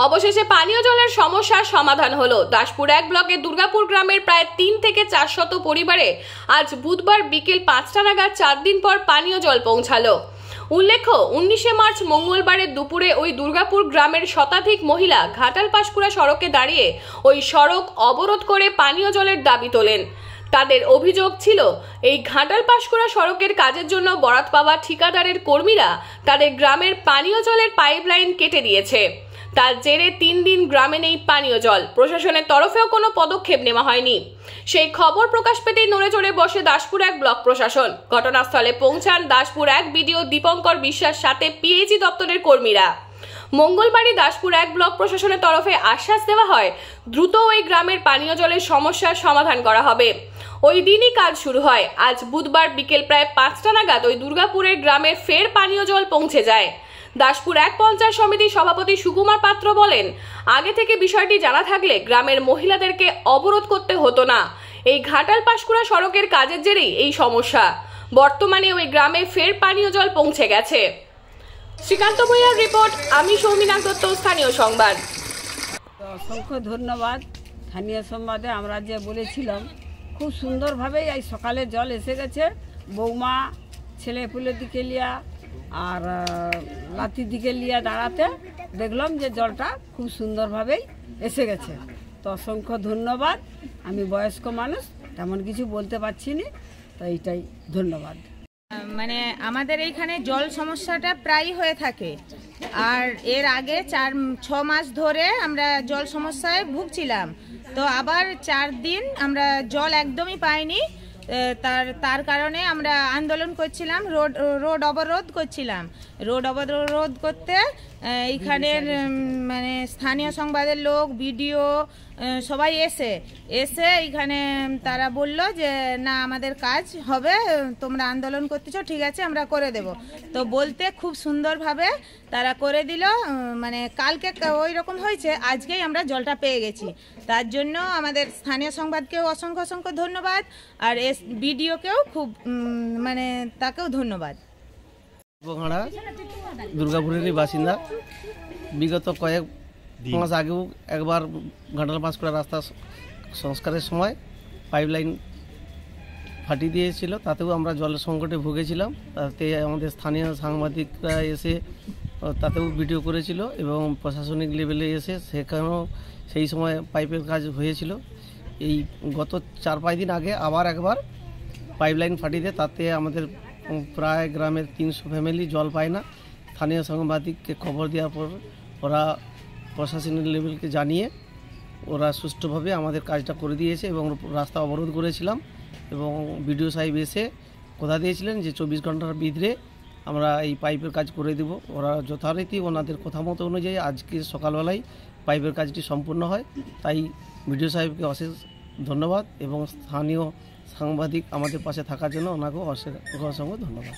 অবশেষে পানীয় জলের সমস্যার সমাধান হলো। দাসপুর 1 ব্লকের দুর্গাপুর গ্রামের প্রায় 3 থেকে 400 পরিবারে আজ বুধবার বিকেল 5টা নাগাদ 4 দিন পর পানীয় জল পৌঁছালো। উল্লেখ্য, 19শে মার্চ মঙ্গলবারের দুপুরে ওই দুর্গাপুর গ্রামের শতাধিক মহিলা ঘাটাল পাঁশকুড়া সড়কে দাঁড়িয়ে ওই সড়ক অবরোধ করে পানীয় জলের দাবি তোলেন। তাদের অভিযোগ ছিল, এই ঘাটাল পাঁশকুড়া সড়কের কাজের জন্য বরাত পাওয়া ঠিকাদারের কর্মীরা তাদের গ্রামের পানীয় জলের পাইপলাইন কেটে দিয়েছে। তার জেরে 3 দিন গ্রামে নেই পানীয় জল। প্রশাসনের তরফেও কোনো পদক্ষেপ নেওয়া হয়নি। সেই খবর প্রকাশ পেতেই নড়ে চড়ে বসে দাসপুর 1 ব্লক প্রশাসন। ঘটনাস্থলে পৌঁছান দাসপুর 1 বিডিও দীপঙ্কর বিশ্বাস সাথে পিএইচই দপ্তরের কর্মীরা। মঙ্গলবারই দাসপুর 1 ব্লক প্রশাসনের তরফে আশ্বাস দেওয়া হয়, দ্রুত ওই গ্রামের পানীয় জলের সমস্যার সমাধান করা হবে। ওই দিনই কাজ শুরু হয়। আজ বুধবার বিকেল প্রায় 5টা নাগাদ ওই দুর্গাপুরের গ্রামে ফের পানীয় জল পৌঁছে যায়। দাসপুর 1 পঞ্চায়েত সমিতির সভাপতি সুকুমার পাত্র বলেন, আগে থেকে বিষয়টি জানা থাকলে গ্রামের মহিলাদেরকে অবরোধ করতে হতো না। এই ঘাটাল পাঁশকুড়া সড়কের কাজের জেরেই এই সমস্যা। বর্তমানে ওই গ্রামে ফের পানীয় জল পৌঁছে গেছে। শ্রীকান্ত ভূঁইয়ার রিপোর্ট, আমি সৌমিনাথ দত্ত, স্থানীয় সংবাদ। অসংখ্য ধন্যবাদ। স্থানীয় সংবাদে আমরা যে বলেছিলাম, খুব সুন্দরভাবেই এই সকালে জল এসে গেছে। বৌমা ছেলে পুলের দিকে লিয়া আর লাতির দিকে লিয়া দাঁড়াতে দেখলাম যে জলটা খুব সুন্দরভাবেই এসে গেছে। তো অসংখ্য ধন্যবাদ। আমি বয়স্ক মানুষ, তেমন কিছু বলতে পারছি না, তো এইটাই ধন্যবাদ। মানে আমাদের এইখানে জল সমস্যাটা প্রায়ই হয়ে থাকে, আর এর আগে 4-6 মাস ধরে আমরা জল সমস্যায় ভুগছিলাম। তো আবার 4 দিন আমরা জল একদমই পাইনি। তার কারণে আমরা আন্দোলন করছিলাম, রোড অবরোধ করছিলাম। রোড অবরোধ করতে এইখানের মানে স্থানীয় সংবাদের লোক, বিডিও সবাই এসে এইখানে তারা বলল যে না, আমাদের কাজ হবে, তোমরা আন্দোলন করতেছো, ঠিক আছে আমরা করে দেব। তো বলতে খুব সুন্দরভাবে তারা করে দিল। মানে কালকে ওই রকম হয়েছে, আজকেই আমরা জলটা পেয়ে গেছি। তার জন্য আমাদের স্থানীয় সংবাদকেও অসংখ্য অসংখ্য ধন্যবাদ, আর বিডিওকেও খুব মানে তাকেও ধন্যবাদ। দুর্গাপুরেরই বাসিন্দা। বিগত কয়েক মাস আগেও একবার ঘাটাল পাঁশকুড়া রাস্তা সংস্কারের সময় পাইপলাইন ফাটিয়ে দিয়েছিল, তাতেও আমরা জলের সংকটে ভুগেছিলাম। তাতে আমাদের স্থানীয় সাংবাদিকরা এসে তাতেও ভিডিও করেছিল এবং প্রশাসনিক লেভেলে এসে সেখানেও সেই সময় পাইপের কাজ হয়েছিল। এই গত 4-5 দিন আগে আবার একবার পাইপলাইন ফাটিয়ে দেয়, তাতে আমাদের প্রায় গ্রামের 300 ফ্যামিলি জল পায় না। স্থানীয় সাংবাদিককে খবর দেওয়ার পর ওরা প্রশাসনিক লেভেলকে জানিয়ে ওরা সুষ্ঠুভাবে আমাদের কাজটা করে দিয়েছে এবং রাস্তা অবরোধ করেছিলাম। এবং বিডিও সাহেব এসে কথা দিয়েছিলেন যে 24 ঘন্টার ভিতরে আমরা এই পাইপের কাজ করে দেব। ওরা যথারীতি ওনাদের কথা মতো অনুযায়ী আজকে সকালবেলায় পাইপের কাজটি সম্পূর্ণ হয়। তাই বিডিও সাহেবকে অশেষ ধন্যবাদ এবং স্থানীয় সাংবাদিক আমাদের পাশে থাকার জন্য ওনাকেও অসংখ্য ধন্যবাদ।